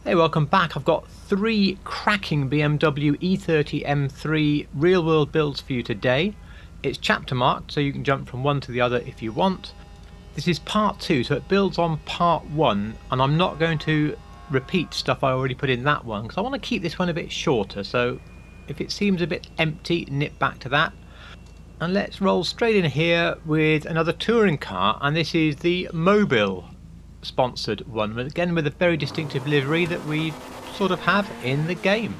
Hey, welcome back. I've got three cracking BMW E30 M3 real world builds for you today. It's chapter marked, so you can jump from one to the other if you want. This is part two, so it builds on part one, and I'm not going to repeat stuff I already put in that one because I want to keep this one a bit shorter. So if it seems a bit empty, nip back to that. And let's roll straight in here with another touring car, and this is the Mobil sponsored one, again with a very distinctive livery that we sort of have in the game.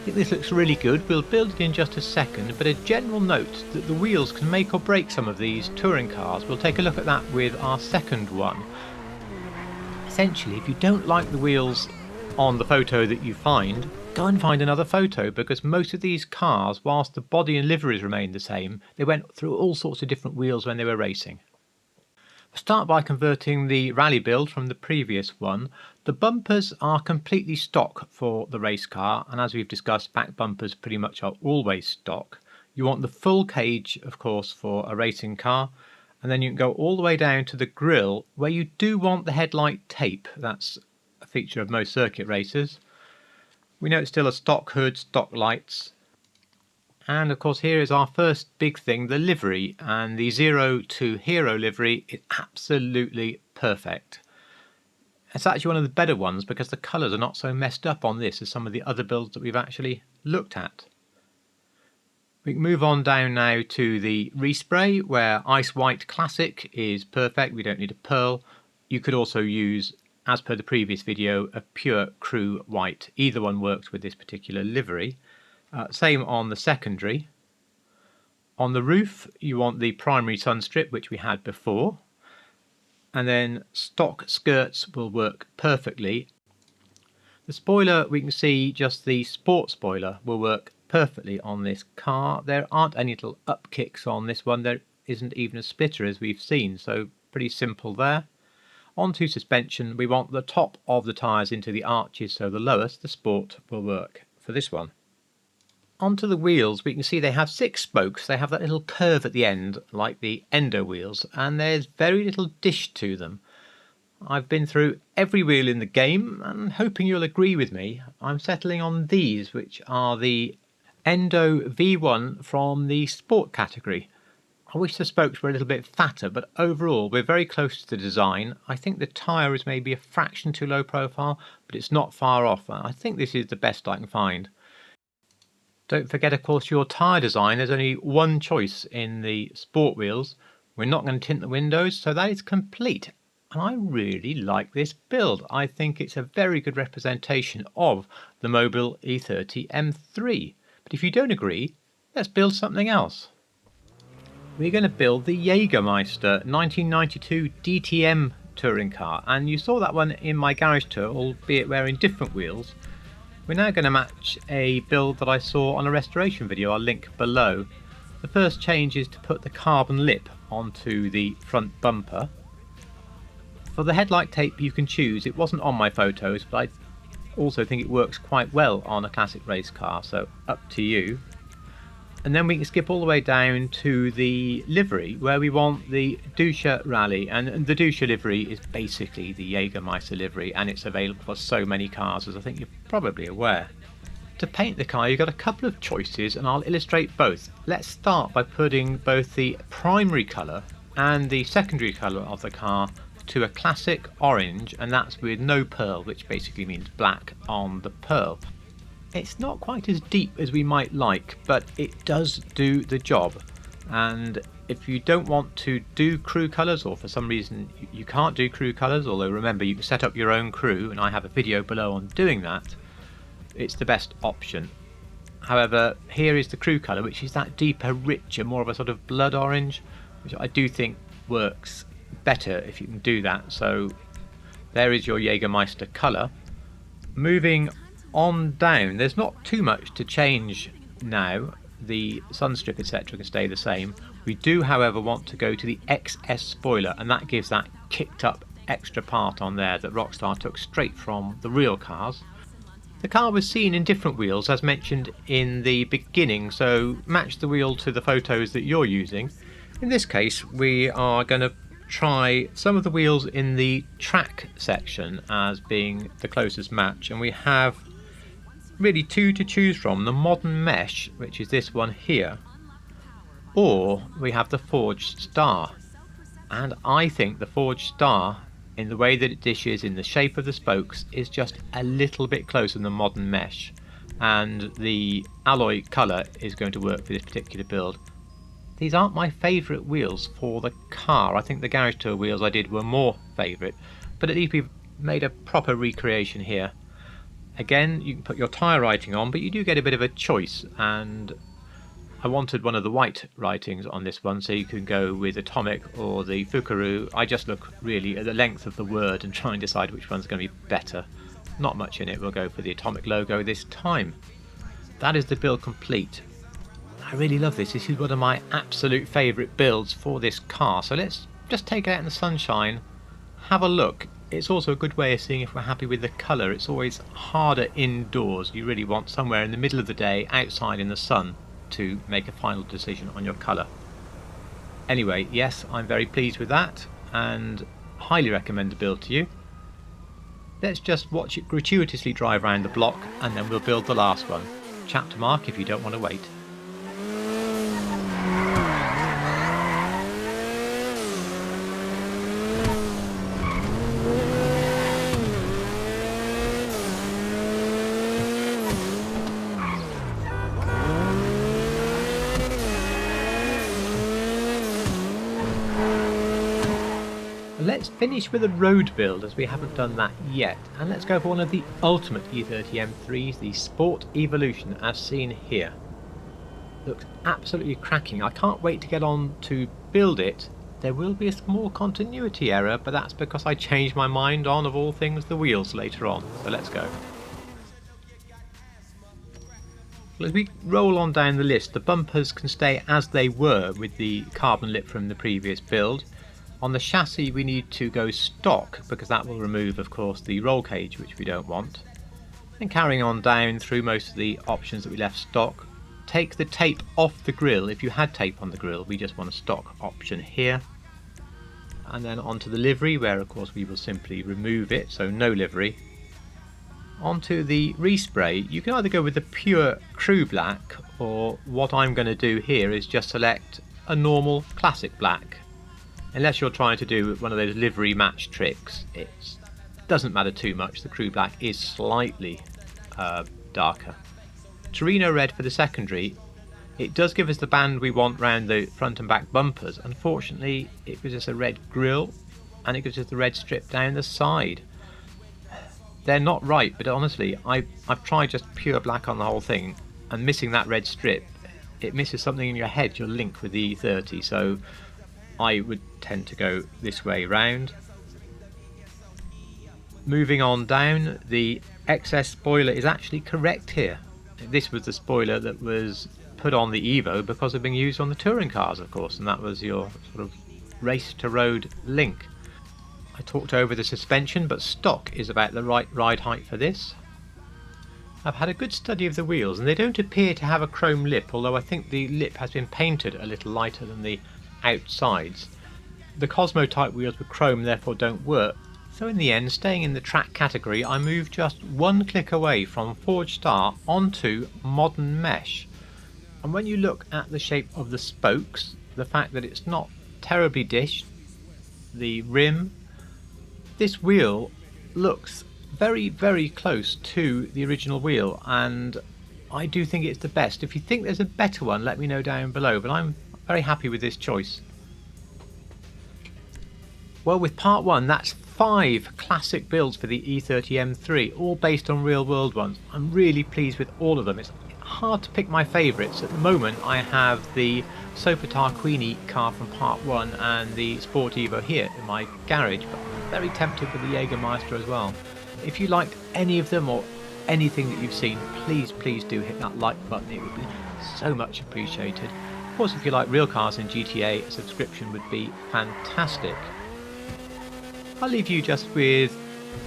I think this looks really good. We'll build it in just a second, but a general note that the wheels can make or break some of these touring cars. We'll take a look at that with our second one. Essentially, if you don't like the wheels on the photo that you find, go and find another photo, because most of these cars, whilst the body and liveries remain the same, they went through all sorts of different wheels when they were racing. Start by converting the rally build from the previous one. The bumpers are completely stock for the race car, and as we've discussed, back bumpers pretty much are always stock. You want the full cage, of course, for a racing car, and then you can go all the way down to the grille, where you do want the headlight tape. That's a feature of most circuit racers. We know it's still a stock hood, stock lights. And of course here is our first big thing, the livery, and the 0 to Hero livery is absolutely perfect. It's actually one of the better ones because the colours are not so messed up on this as some of the other builds that we've actually looked at. We can move on down now to the respray, where Ice White Classic is perfect. We don't need a pearl. You could also use, as per the previous video, a pure Crew White. Either one works with this particular livery. Same on the secondary. On the roof you want the primary sun strip, which we had before, and then stock skirts will work perfectly. The spoiler, we can see just the sport spoiler will work perfectly on this car. There aren't any little up kicks on this one. There isn't even a splitter as we've seen, so pretty simple there. Onto suspension, we want the top of the tyres into the arches, so the lowest, the sport, will work for this one. Onto the wheels, we can see they have 6 spokes. They have that little curve at the end like the Endo wheels, and there's very little dish to them. I've been through every wheel in the game, and hoping you'll agree with me, I'm settling on these, which are the Endo V1 from the sport category. I wish the spokes were a little bit fatter, but overall we're very close to the design. I think the tyre is maybe a fraction too low profile, but it's not far off. I think this is the best I can find. Don't forget, of course, your tyre design. There's only one choice in the sport wheels. We're not going to tint the windows, so that is complete. And I really like this build. I think it's a very good representation of the Mobil E30 M3. But if you don't agree, let's build something else. We're going to build the Jagermeister 1992 DTM touring car. And you saw that one in my garage tour, albeit wearing different wheels. We're now going to match a build that I saw on a restoration video. I'll link below. The first change is to put the carbon lip onto the front bumper. For the headlight tape you can choose. It wasn't on my photos, but I also think it works quite well on a classic race car, so up to you. And then we can skip all the way down to the livery, where we want the Dusha Rally, and the Dusha livery is basically the Jagermeister livery, and it's available for so many cars, as I think you're probably aware. To paint the car you've got a couple of choices, and I'll illustrate both. Let's start by putting both the primary colour and the secondary colour of the car to a classic orange, and that's with no pearl, which basically means black on the pearl. It's not quite as deep as we might like, but it does do the job. And if you don't want to do crew colours, or for some reason you can't do crew colours, although remember you can set up your own crew, and I have a video below on doing that, it's the best option. However, here is the crew colour, which is that deeper, richer, more of a sort of blood orange, which I do think works better if you can do that. So there is your Jagermeister colour. Moving on down, there's not too much to change now. The sun strip etc can stay the same. We do however want to go to the XS spoiler, and that gives that kicked up extra part on there that Rockstar took straight from the real cars. The car was seen in different wheels as mentioned in the beginning, so match the wheel to the photos that you're using. In this case we are going to try some of the wheels in the track section as being the closest match, and we have really two to choose from: the modern mesh, which is this one here, or we have the forged star. And I think the forged star, in the way that it dishes, in the shape of the spokes, is just a little bit closer than the modern mesh, and the alloy colour is going to work for this particular build. These aren't my favourite wheels for the car. I think the Garage Tour wheels I did were more favourite, but at least we've made a proper recreation here. Again, you can put your tyre writing on, but you do get a bit of a choice, and I wanted one of the white writings on this one, so you can go with Atomic or the Fukaru. I just look really at the length of the word and try and decide which one's going to be better. Not much in it, we'll go for the Atomic logo this time. That is the build complete. I really love this. This is one of my absolute favourite builds for this car, so let's just take it out in the sunshine, have a look. It's also a good way of seeing if we're happy with the colour. It's always harder indoors. You really want somewhere in the middle of the day, outside in the sun, to make a final decision on your colour. Anyway, yes, I'm very pleased with that and highly recommend the build to you. Let's just watch it gratuitously drive around the block, and then we'll build the last one. Chapter mark if you don't want to wait. Let's finish with a road build, as we haven't done that yet, and let's go for one of the ultimate E30 M3's, the Sport Evolution, as seen here. Looks absolutely cracking. I can't wait to get on to build it. There will be a small continuity error, but that's because I changed my mind on, of all things, the wheels later on. So let's go. As we roll on down the list, the bumpers can stay as they were with the carbon lip from the previous build. On the chassis we need to go stock, because that will remove, of course, the roll cage, which we don't want. And carrying on down through most of the options that we left stock, take the tape off the grille. If you had tape on the grille, we just want a stock option here. And then onto the livery, where of course we will simply remove it, so no livery. Onto the respray, you can either go with the pure crew black, or what I'm going to do here is just select a normal classic black. Unless you're trying to do one of those livery match tricks, it doesn't matter too much. The crew black is slightly darker. Torino red for the secondary. It does give us the band we want round the front and back bumpers. Unfortunately, it gives us a red grille, and it gives us the red strip down the side. They're not right, but honestly, I've tried just pure black on the whole thing, and missing that red strip, it misses something in your head, your link with the E30, so I would tend to go this way round. Moving on down, the excess spoiler is actually correct here. This was the spoiler that was put on the Evo because of being used on the touring cars, of course, and that was your sort of race to road link. I talked over the suspension, but stock is about the right ride height for this. I've had a good study of the wheels, and they don't appear to have a chrome lip, although I think the lip has been painted a little lighter than the outsides. The Cosmo type wheels with chrome therefore don't work, so in the end, staying in the track category, I moved just one click away from Forged Star onto Modern Mesh. And when you look at the shape of the spokes, the fact that it's not terribly dished, the rim, this wheel looks very, very close to the original wheel, and I do think it's the best. If you think there's a better one, let me know down below, but I'm very happy with this choice. Well, with part 1, that's 5 classic builds for the E30 M3, all based on real world ones. I'm really pleased with all of them. It's hard to pick my favourites. At the moment I have the Sofitar Queenie car from part 1 and the Sport Evo here in my garage, but I'm very tempted with the Jagermeister as well. If you liked any of them or anything that you've seen, please do hit that like button. It would be so much appreciated. Of course, if you like real cars in GTA, a subscription would be fantastic. I'll leave you just with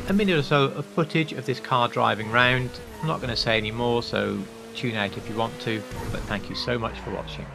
a minute or so of footage of this car driving round. I'm not going to say any more, so tune out if you want to, but thank you so much for watching.